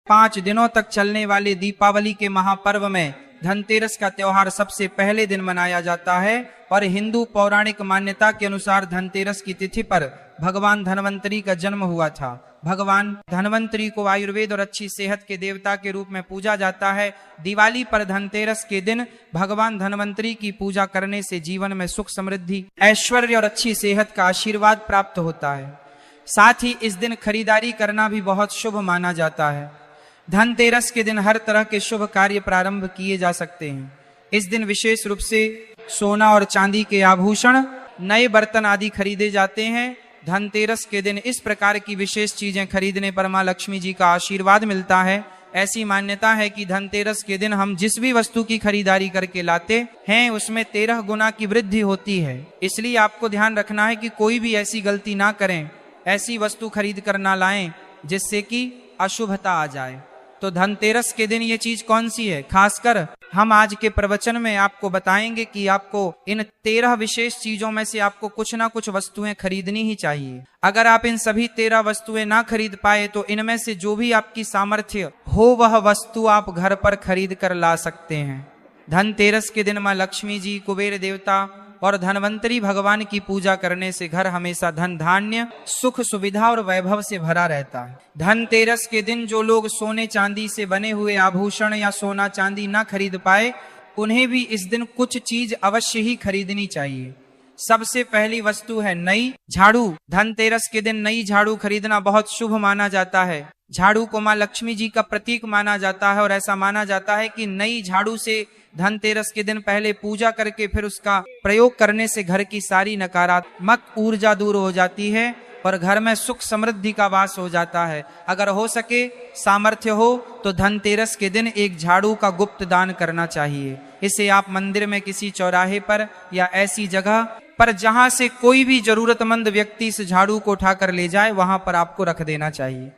5 दिनों तक चलने वाले दीपावली के महापर्व में धनतेरस का त्योहार सबसे पहले दिन मनाया जाता है और हिंदू पौराणिक मान्यता के अनुसार धनतेरस की तिथि पर भगवान धन्वंतरी का जन्म हुआ था। भगवान धन्वंतरी को आयुर्वेद और अच्छी सेहत के देवता के रूप में पूजा जाता है। दिवाली पर धनतेरस के दिन भगवान धन्वंतरी की पूजा करने से जीवन में सुख समृद्धि ऐश्वर्य और अच्छी सेहत का आशीर्वाद प्राप्त होता है। साथ ही इस दिन खरीदारी करना भी बहुत शुभ माना जाता है। धनतेरस के दिन हर तरह के शुभ कार्य प्रारंभ किए जा सकते हैं। इस दिन विशेष रूप से सोना और चांदी के आभूषण, नए बर्तन आदि खरीदे जाते हैं। धनतेरस के दिन इस प्रकार की विशेष चीजें खरीदने पर मां लक्ष्मी जी का आशीर्वाद मिलता है। ऐसी मान्यता है कि धनतेरस के दिन हम जिस भी वस्तु की खरीदारी करके लाते हैं उसमें 13 गुना की वृद्धि होती है। इसलिए आपको ध्यान रखना है कि कोई भी ऐसी गलती ना करें, ऐसी वस्तु खरीद कर ना लाएं जिससे कि अशुभता आ जाए। तो धनतेरस के दिन ये चीज कौन सी है, खासकर हम आज के प्रवचन में आपको बताएंगे कि आपको इन 13 विशेष चीजों में से आपको कुछ ना कुछ वस्तुएं खरीदनी ही चाहिए। अगर आप इन सभी 13 वस्तुएं ना खरीद पाए तो इनमें से जो भी आपकी सामर्थ्य हो वह वस्तु आप घर पर खरीद कर ला सकते हैं। धनतेरस के दिन मां लक्ष्मी जी, कुबेर देवता और धन्वंतरी भगवान की पूजा करने से घर हमेशा धन धान्य, सुख सुविधा और वैभव से भरा रहता है। धनतेरस के दिन जो लोग सोने चांदी से बने हुए आभूषण या सोना चांदी ना खरीद पाए उन्हें भी इस दिन कुछ चीज अवश्य ही खरीदनी चाहिए। सबसे पहली वस्तु है नई झाड़ू। धनतेरस के दिन नई झाड़ू खरीदना बहुत शुभ माना जाता है। झाड़ू को मां लक्ष्मी जी का प्रतीक माना जाता है और ऐसा माना जाता है कि नई झाड़ू से धनतेरस के दिन पहले पूजा करके फिर उसका प्रयोग करने से घर की सारी नकारात्मक ऊर्जा दूर हो जाती है और घर में सुख समृद्धि का वास हो जाता है। अगर हो सके, सामर्थ्य हो तो धनतेरस के दिन एक झाड़ू का गुप्त दान करना चाहिए। इसे आप मंदिर में किसी चौराहे पर या ऐसी जगह पर जहां से कोई भी जरूरतमंद व्यक्ति इस झाड़ू को उठाकर ले जाए वहां पर आपको रख देना चाहिए।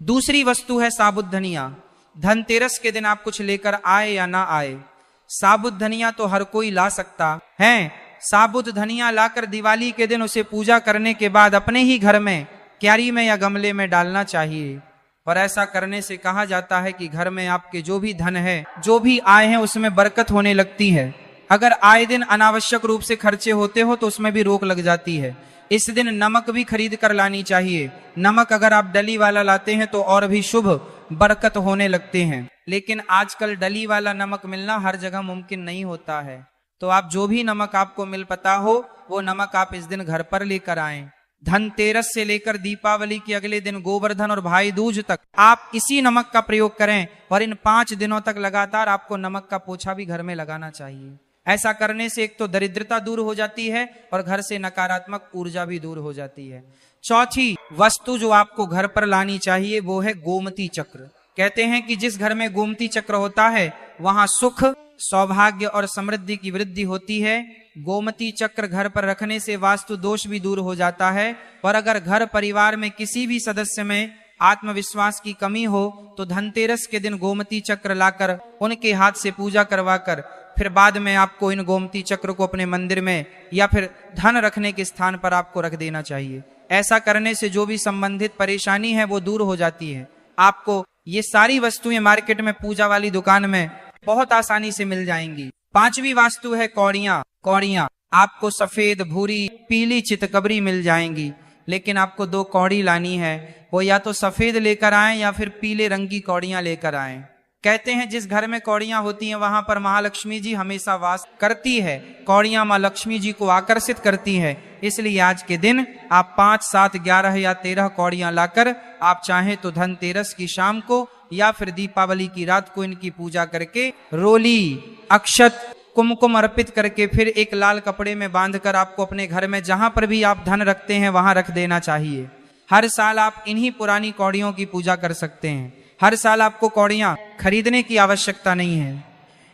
दूसरी वस्तु है साबुत धनिया। धनतेरस के दिन आप कुछ लेकर आए या ना आए, साबुत धनिया तो हर कोई ला सकता है। साबुत धनिया लाकर दिवाली के दिन उसे पूजा करने के बाद अपने ही घर में क्यारी में या गमले में डालना चाहिए। और ऐसा करने से कहा जाता है कि घर में आपके जो भी धन है, जो भी आय है उसमें बरकत होने लगती है। अगर आए दिन अनावश्यक रूप से खर्चे होते हो तो उसमें भी रोक लग जाती है। इस दिन नमक भी खरीद कर लानी चाहिए। नमक अगर आप डली वाला लाते हैं तो और भी शुभ बरकत होने लगते हैं। लेकिन आजकल डली वाला नमक मिलना हर जगह मुमकिन नहीं होता है, तो आप जो भी नमक आपको मिल पता हो वो नमक आप इस दिन घर पर लेकर आएं। धनतेरस से लेकर दीपावली के अगले दिन गोवर्धन और भाई दूज तक आप इसी नमक का प्रयोग करें और इन 5 दिनों तक लगातार आपको नमक का पोछा भी घर में लगाना चाहिए। ऐसा करने से एक तो दरिद्रता दूर हो जाती है और घर से नकारात्मक ऊर्जा भी दूर हो जाती है। चौथी वस्तु जो आपको घर पर लानी चाहिए वो है गोमती चक्र। कहते हैं कि जिस घर में गोमती चक्र होता है वहां सुख, सौभाग्य और समृद्धि की वृद्धि होती है। गोमती चक्र घर पर रखने से वास्तु दोष भी दूर हो जाता है। और अगर घर परिवार में किसी भी सदस्य में आत्मविश्वास की कमी हो तो धनतेरस के दिन गोमती चक्र लाकर उनके हाथ से पूजा करवाकर फिर बाद में आपको इन गोमती चक्र को अपने मंदिर में या फिर धन रखने के स्थान पर आपको रख देना चाहिए। ऐसा करने से जो भी संबंधित परेशानी है वो दूर हो जाती है। आपको ये सारी वस्तुएं मार्केट में पूजा वाली दुकान में बहुत आसानी से मिल जाएंगी। 5वीं वास्तु है कौड़ियां। कौड़ियां आपको सफेद, भूरी, पीली चितकबरी मिल जाएंगी, लेकिन आपको 2 कौड़ी लानी है। वो या तो सफेद लेकर आए या फिर पीले रंग की कौड़ियां लेकर आए। कहते हैं जिस घर में कौड़ियां होती हैं वहां पर महालक्ष्मी जी हमेशा वास करती है। कौड़ियां मां लक्ष्मी जी को आकर्षित करती है। इसलिए आज के दिन आप 5, 7, 11 या 13 कौड़ियां लाकर आप चाहें तो धनतेरस की शाम को या फिर दीपावली की रात को इनकी पूजा करके रोली, अक्षत, कुमकुम अर्पित करके फिर एक लाल कपड़े में बांधकर आपको अपने घर में जहां पर भी आप धन रखते हैं वहां रख देना चाहिए। हर साल आप इन्हीं पुरानी कौड़ियों की पूजा कर सकते हैं। हर साल आपको कौड़ियां खरीदने की आवश्यकता नहीं है।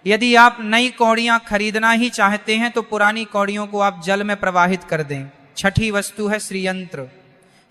यदि आप नई कौड़ियां खरीदना ही चाहते हैं तो पुरानी कौड़ियों को आप जल में प्रवाहित कर दें। छठी वस्तु है श्रीयंत्र।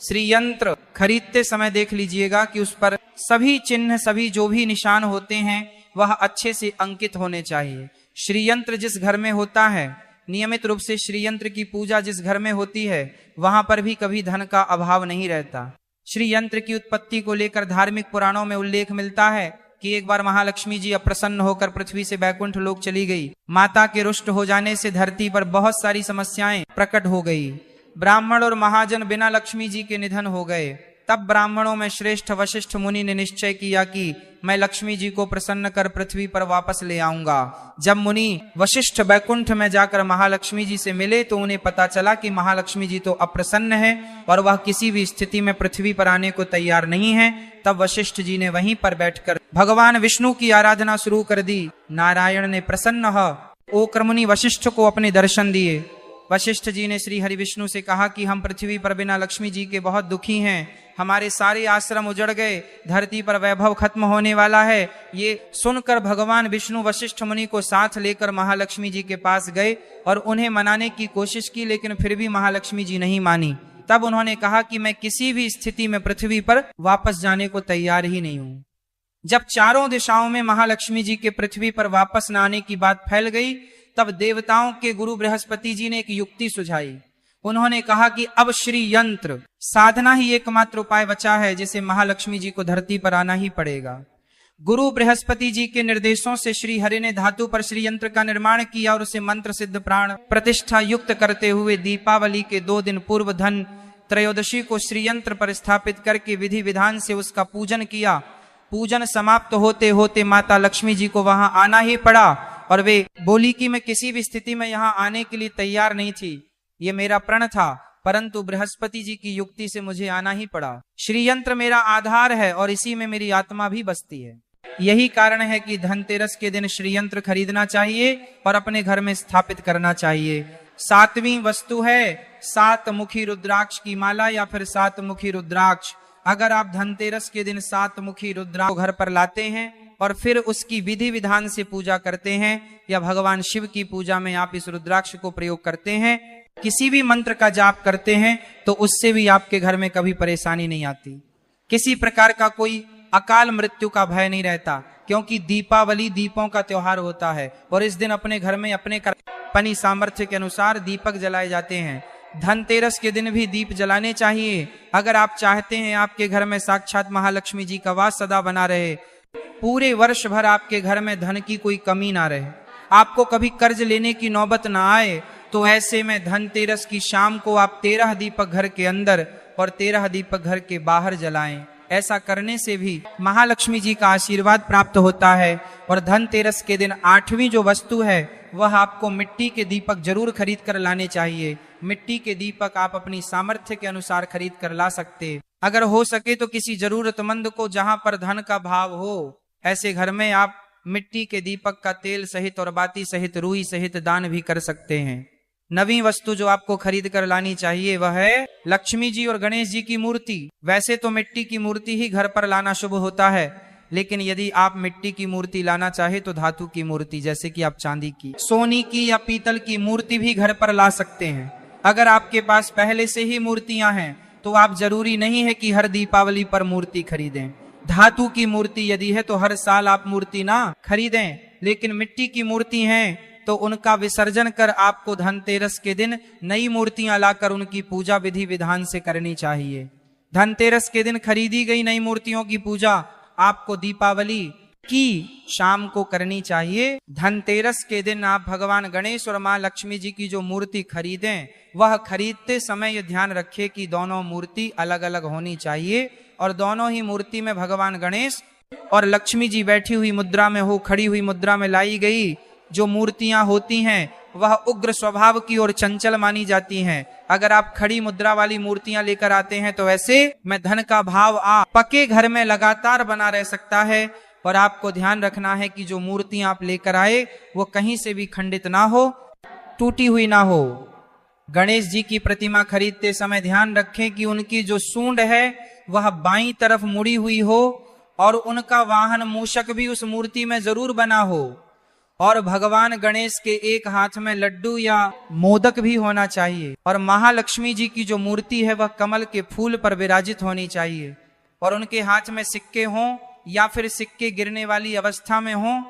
श्रीयंत्र खरीदते समय देख लीजिएगा कि उस पर सभी चिन्ह, सभी जो भी निशान होते हैं वह अच्छे से अंकित होने चाहिए। श्रीयंत्र जिस घर में होता है, नियमित रूप से श्रीयंत्र की पूजा जिस घर में होती है वहां पर भी कभी धन का अभाव नहीं रहता। श्री यंत्र की उत्पत्ति को लेकर धार्मिक पुराणों में उल्लेख मिलता है कि एक बार महालक्ष्मी जी अप्रसन्न होकर पृथ्वी से बैकुंठ लोक चली गई। माता के रुष्ट हो जाने से धरती पर बहुत सारी समस्याएं प्रकट हो गई। ब्राह्मण और महाजन बिना लक्ष्मी जी के निधन हो गए। तब ब्राह्मणों में श्रेष्ठ वशिष्ठ मुनि ने निश्चय किया कि मैं लक्ष्मी जी को प्रसन्न कर पृथ्वी पर वापस ले आऊंगा। जब मुनि वशिष्ठ बैकुंठ में जाकर महालक्ष्मी जी से मिले तो उन्हें पता चला कि महालक्ष्मी जी तो अप्रसन्न है और वह किसी भी स्थिति में पृथ्वी पर आने को तैयार नहीं है। तब वशिष्ठ जी ने वहीं पर बैठकर भगवान विष्णु की आराधना शुरू कर दी। नारायण ने प्रसन्न होकर मुनि वशिष्ठ को अपने दर्शन दिए। वशिष्ठ जी ने श्री हरि विष्णु से कहा कि हम पृथ्वी पर बिना लक्ष्मी जी के बहुत दुखी हैं। हमारे सारे आश्रम उजड़ गए, धरती पर वैभव खत्म होने वाला है। ये सुनकर भगवान विष्णु वशिष्ठ मुनि को साथ लेकर महालक्ष्मी जी के पास गए और उन्हें मनाने की कोशिश की, लेकिन फिर भी महालक्ष्मी जी नहीं मानी। तब उन्होंने कहा कि मैं किसी भी स्थिति में पृथ्वी पर वापस जाने को तैयार ही नहीं हूं। जब चारों दिशाओं में महालक्ष्मी जी के पृथ्वी पर वापस न आने की बात फैल गई, तब देवताओं के गुरु बृहस्पति जी ने एक युक्ति सुझाई। उन्होंने कहा कि अब श्री यंत्र साधना ही एकमात्र उपाय बचा है, जिसे महालक्ष्मी जी को धरती पर आना ही पड़ेगा। गुरु बृहस्पति जी के निर्देशों से श्री हरि ने धातु पर श्री यंत्र का निर्माण किया और उसे मंत्र सिद्ध प्राण प्रतिष्ठा युक्त करते हुए दीपावली के 2 दिन पूर्व धन त्रयोदशी को श्री यंत्र पर स्थापित करके विधि विधान से उसका पूजन किया। पूजन समाप्त होते होते माता लक्ष्मी जी को वहां आना ही पड़ा और वे बोली कि मैं किसी भी स्थिति में यहाँ आने के लिए तैयार नहीं थी, ये मेरा प्रण था, परंतु बृहस्पति जी की युक्ति से मुझे आना ही पड़ा। श्री यंत्र मेरा आधार है और इसी में मेरी आत्मा भी बसती है। यही कारण है कि धनतेरस के दिन श्री यंत्र खरीदना चाहिए और अपने घर में स्थापित करना चाहिए। 7वीं वस्तु है 7 मुखी रुद्राक्ष की माला या फिर 7 मुखी रुद्राक्ष। अगर आप धनतेरस के दिन 7 मुखी रुद्राक्ष घर पर लाते हैं और फिर उसकी विधि विधान से पूजा करते हैं या भगवान शिव की पूजा में आप इस रुद्राक्ष को प्रयोग करते हैं, किसी भी मंत्र का जाप करते हैं, तो उससे भी आपके घर में कभी परेशानी नहीं आती। किसी प्रकार का कोई अकाल मृत्यु का भय नहीं रहता, क्योंकि दीपावली दीपों का त्योहार होता है और इस दिन अपने घर में अपने अपनी सामर्थ्य के अनुसार दीपक जलाए जाते हैं। धनतेरस के दिन भी दीप जलाने चाहिए। अगर आप चाहते हैं आपके घर में साक्षात महालक्ष्मी जी का वास सदा बना रहे, पूरे वर्ष भर आपके घर में धन की कोई कमी ना रहे, आपको कभी कर्ज लेने की नौबत ना आए, तो ऐसे में धनतेरस की शाम को आप 13 दीपक घर के अंदर और 13 दीपक घर के बाहर जलाएं। ऐसा करने से भी महालक्ष्मी जी का आशीर्वाद प्राप्त होता है। और धनतेरस के दिन 8वीं जो वस्तु है वह आपको मिट्टी के दीपक जरूर खरीद कर लाने चाहिए। मिट्टी के दीपक आप अपनी सामर्थ्य के अनुसार खरीद कर ला सकते। अगर हो सके तो किसी जरूरतमंद को, जहां पर धन का भाव हो, ऐसे घर में आप मिट्टी के दीपक का तेल सहित और बाती सहित रूई सहित दान भी कर सकते हैं। 9वीं वस्तु जो आपको खरीद कर लानी चाहिए वह है लक्ष्मी जी और गणेश जी की मूर्ति। वैसे तो मिट्टी की मूर्ति ही घर पर लाना शुभ होता है, लेकिन यदि आप मिट्टी की मूर्ति लाना चाहे तो धातु की मूर्ति, जैसे कि आप चांदी की, सोनी की या पीतल की मूर्ति भी घर पर ला सकते हैं। अगर आपके पास पहले से ही मूर्तियां हैं तो आप जरूरी नहीं है कि हर दीपावली पर मूर्ति खरीदें। धातु की मूर्ति यदि है तो हर साल आप मूर्ति ना खरीदें, लेकिन मिट्टी की मूर्ति हैं तो उनका विसर्जन कर आपको धनतेरस के दिन नई मूर्तियां लाकर उनकी पूजा विधि विधान से करनी चाहिए। धनतेरस के दिन खरीदी गई नई मूर्तियों की पूजा आपको दीपावली की शाम को करनी चाहिए। धनतेरस के दिन आप भगवान गणेश और मां लक्ष्मी जी की जो मूर्ति खरीदें, वह खरीदते समय यह ध्यान रखें कि दोनों मूर्ति अलग अलग होनी चाहिए और दोनों ही मूर्ति में भगवान गणेश और लक्ष्मी जी बैठी हुई मुद्रा में हो, खड़ी हुई मुद्रा में लाई गई जो मूर्तियां होती हैं वह उग्र स्वभाव की और चंचल मानी जाती हैं। अगर आप खड़ी मुद्रा वाली मूर्तियां लेकर आते हैं तो ऐसे में धन का भाव आप पक्के घर में लगातार बना रह सकता है। और आपको ध्यान रखना है कि जो मूर्तियां आप लेकर आए वो कहीं से भी खंडित ना हो, टूटी हुई ना हो। गणेश जी की प्रतिमा खरीदते समय ध्यान रखें कि उनकी जो सूंड है वह बाईं तरफ मुड़ी हुई हो और उनका वाहन मूषक भी उस मूर्ति में जरूर बना हो और भगवान गणेश के एक हाथ में लड्डू या मोदक भी होना चाहिए और महालक्ष्मी जी की जो मूर्ति है वह कमल के फूल पर विराजित होनी चाहिए और उनके हाथ में सिक्के हों या फिर सिक्के गिरने वाली अवस्था में हों।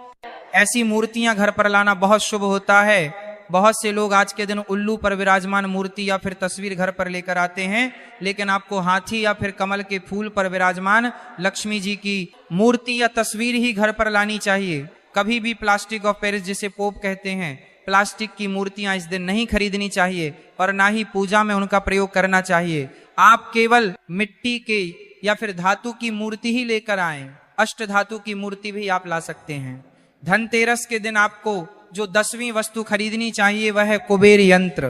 ऐसी मूर्तियां घर पर लाना बहुत शुभ होता है बहुत से लोग आज के दिन उल्लू पर विराजमान मूर्ति या फिर तस्वीर घर पर लेकर आते हैं, लेकिन आपको हाथी या फिर कमल के फूल पर विराजमान लक्ष्मी जी की मूर्ति या तस्वीर ही घर पर लानी चाहिए। कभी भी प्लास्टिक ऑफ पेरिस जिसे पोप कहते हैं, प्लास्टिक की मूर्तियां इस दिन नहीं खरीदनी चाहिए और ना ही पूजा में उनका प्रयोग करना चाहिए। आप केवल मिट्टी के या फिर धातु की मूर्ति ही लेकर आएं। अष्ट धातु की मूर्ति भी आप ला सकते हैं। धनतेरस के दिन आपको जो 10वीं वस्तु खरीदनी चाहिए वह है कुबेर यंत्र।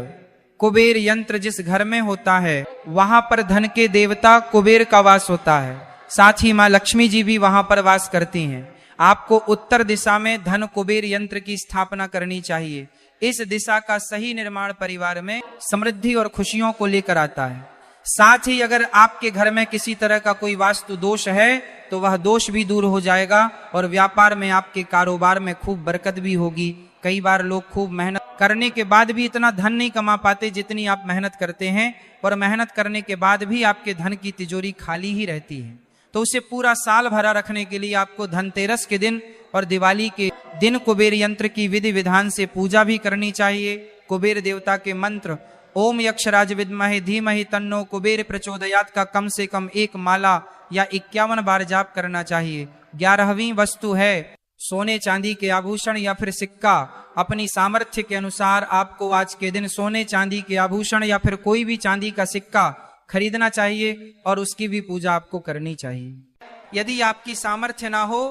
कुबेर यंत्र जिस घर में होता है वहां पर धन के देवता कुबेर का वास होता है, साथ ही माँ लक्ष्मी जी भी वहां पर वास करती हैं। आपको उत्तर दिशा में धन कुबेर यंत्र की स्थापना करनी चाहिए। इस दिशा का सही निर्माण परिवार में समृद्धि और खुशियों को लेकर आता है। साथ ही अगर आपके घर में किसी तरह का कोई वास्तु दोष है तो वह दोष भी दूर हो जाएगा और व्यापार में, आपके कारोबार में खूब बरकत भी होगी। कई बार लोग खूब मेहनत करने के बाद भी इतना धन नहीं कमा पाते जितनी आप मेहनत करते हैं, और मेहनत करने के बाद भी आपके धन की तिजोरी खाली ही रहती है। तो उसे पूरा साल भरा रखने के लिए आपको धनतेरस के दिन और दिवाली के दिन कुबेर यंत्र की विधि विधान से पूजा भी करनी चाहिए। कुबेर देवता के मंत्र ओम यक्षराज विद्महे धीमहि तन्नो कुबेर प्रचोदयात का कम से कम 1 माला या 51 बार जाप करना चाहिए। 11वीं वस्तु है सोने चांदी के आभूषण या फिर सिक्का। अपनी सामर्थ्य के अनुसार आपको आज के दिन सोने चांदी के आभूषण या फिर कोई भी चांदी का सिक्का खरीदना चाहिए और उसकी भी पूजा आपको करनी चाहिए। यदि आपकी सामर्थ्य ना हो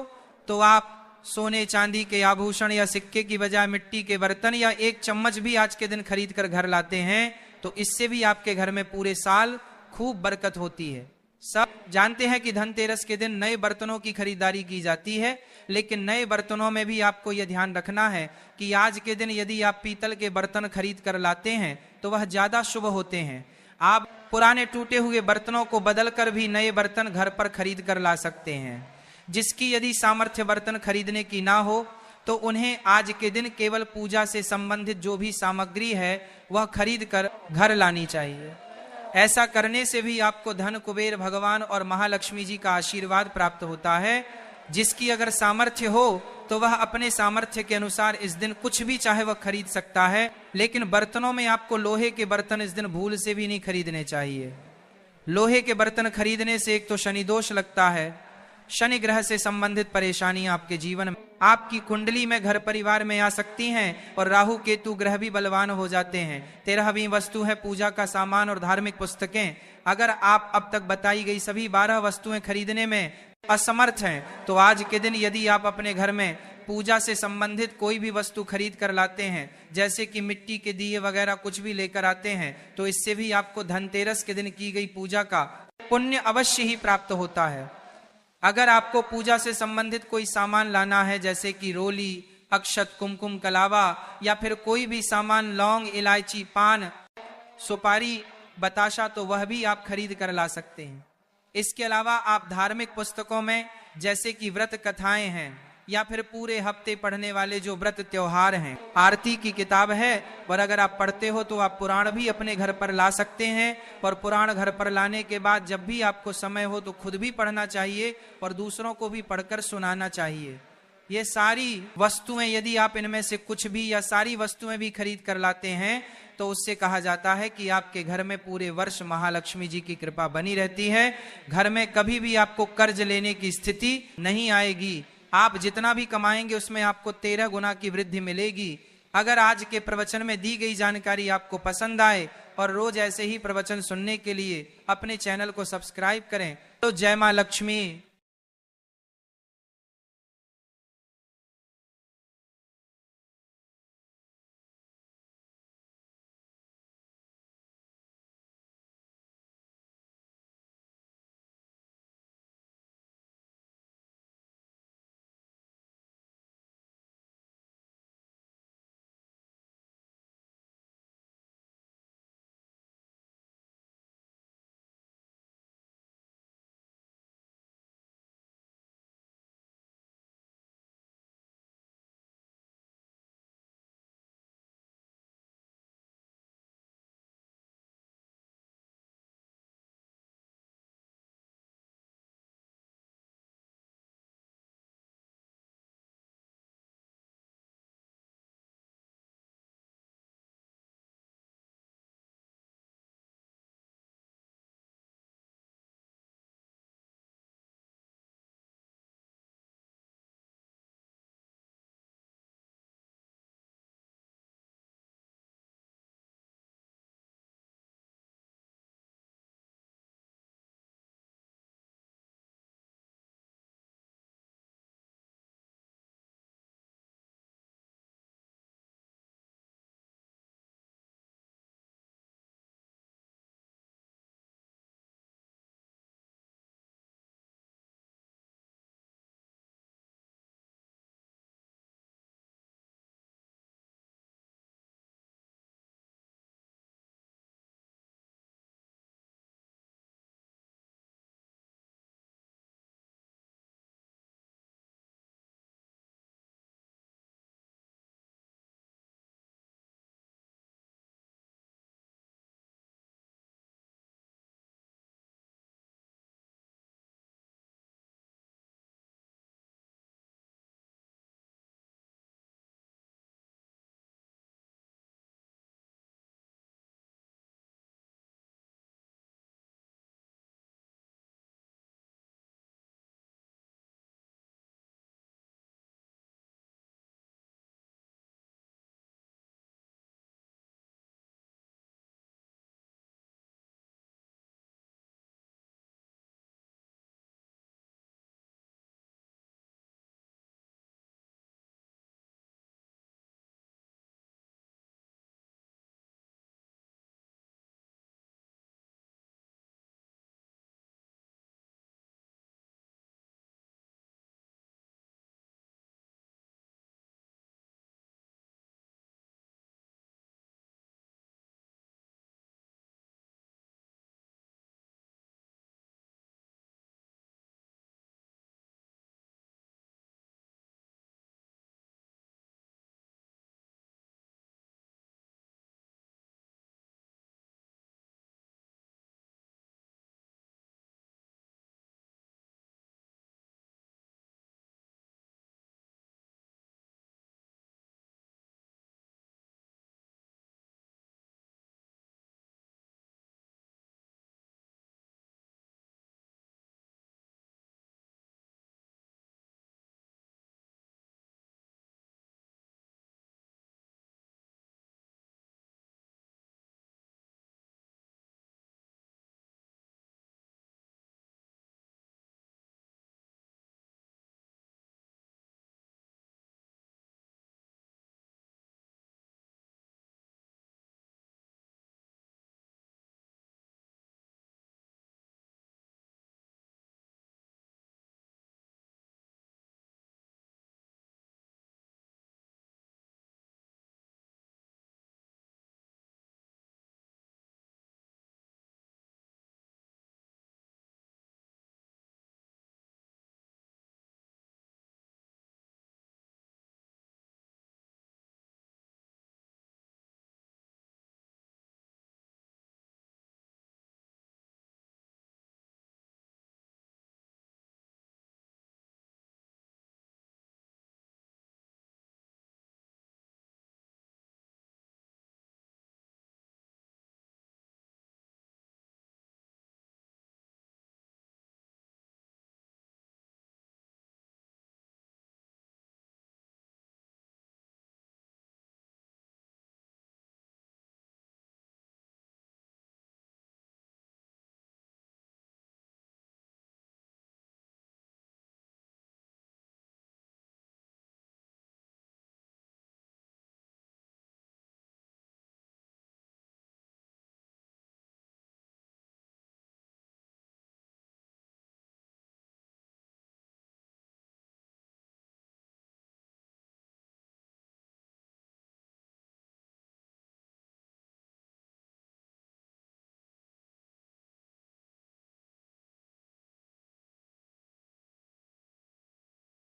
तो आप सोने चांदी के आभूषण या सिक्के की बजाय मिट्टी के बर्तन या 1 चम्मच भी आज के दिन खरीद कर घर लाते हैं तो इससे भी आपके घर में पूरे साल खूब बरकत होती है। सब जानते हैं कि धनतेरस के दिन नए बर्तनों की खरीदारी की जाती है, लेकिन नए बर्तनों में भी आपको यह ध्यान रखना है कि आज के दिन यदि आप पीतल के बर्तन खरीद कर लाते हैं तो वह ज्यादा शुभ होते हैं। आप पुराने टूटे हुए बर्तनों को बदलकर भी नए बर्तन घर पर खरीद कर ला सकते हैं। जिसकी यदि सामर्थ्य बर्तन खरीदने की ना हो तो उन्हें आज के दिन केवल पूजा से संबंधित जो भी सामग्री है वह खरीद कर घर लानी चाहिए। ऐसा करने से भी आपको धन कुबेर भगवान और महालक्ष्मी जी का आशीर्वाद प्राप्त होता है। जिसकी अगर सामर्थ्य हो तो वह अपने सामर्थ्य के अनुसार इस दिन कुछ भी चाहे वह खरीद सकता है, लेकिन बर्तनों में आपको लोहे के बर्तन इस दिन भूल से भी नहीं खरीदने चाहिए। लोहे के बर्तन खरीदने से एक तो शनि दोष लगता है, शनि ग्रह से संबंधित परेशानियां आपके जीवन में, आपकी कुंडली में, घर परिवार में आ सकती हैं और राहु केतु ग्रह भी बलवान हो जाते हैं। 13वीं वस्तु है पूजा का सामान और धार्मिक पुस्तकें। अगर आप अब तक बताई गई सभी 12 वस्तुएं खरीदने में असमर्थ हैं तो आज के दिन यदि आप अपने घर में पूजा से संबंधित कोई भी वस्तु खरीद कर लाते हैं, जैसे कि मिट्टी के दिए वगैरह कुछ भी लेकर आते हैं, तो इससे भी आपको धनतेरस के दिन की गई पूजा का पुण्य अवश्य ही प्राप्त होता है। अगर आपको पूजा से संबंधित कोई सामान लाना है, जैसे कि रोली, अक्षत, कुमकुम, कलावा या फिर कोई भी सामान, लौंग, इलायची, पान, सुपारी, बताशा, तो वह भी आप खरीद कर ला सकते हैं। इसके अलावा आप धार्मिक पुस्तकों में जैसे कि व्रत कथाएं हैं या फिर पूरे हफ्ते पढ़ने वाले जो व्रत त्योहार हैं, आरती की किताब है, और अगर आप पढ़ते हो तो आप पुराण भी अपने घर पर ला सकते हैं। और पुराण घर पर लाने के बाद जब भी आपको समय हो तो खुद भी पढ़ना चाहिए और दूसरों को भी पढ़कर सुनाना चाहिए। ये सारी वस्तुएं यदि आप इनमें से कुछ भी या सारी वस्तुएं भी खरीद कर लाते हैं तो उससे कहा जाता है कि आपके घर में पूरे वर्ष महालक्ष्मी जी की कृपा बनी रहती है। घर में कभी भी आपको कर्ज लेने की स्थिति नहीं आएगी। आप जितना भी कमाएंगे उसमें आपको 13 गुना की वृद्धि मिलेगी। अगर आज के प्रवचन में दी गई जानकारी आपको पसंद आए और रोज ऐसे ही प्रवचन सुनने के लिए अपने चैनल को सब्सक्राइब करें। तो जय मां लक्ष्मी।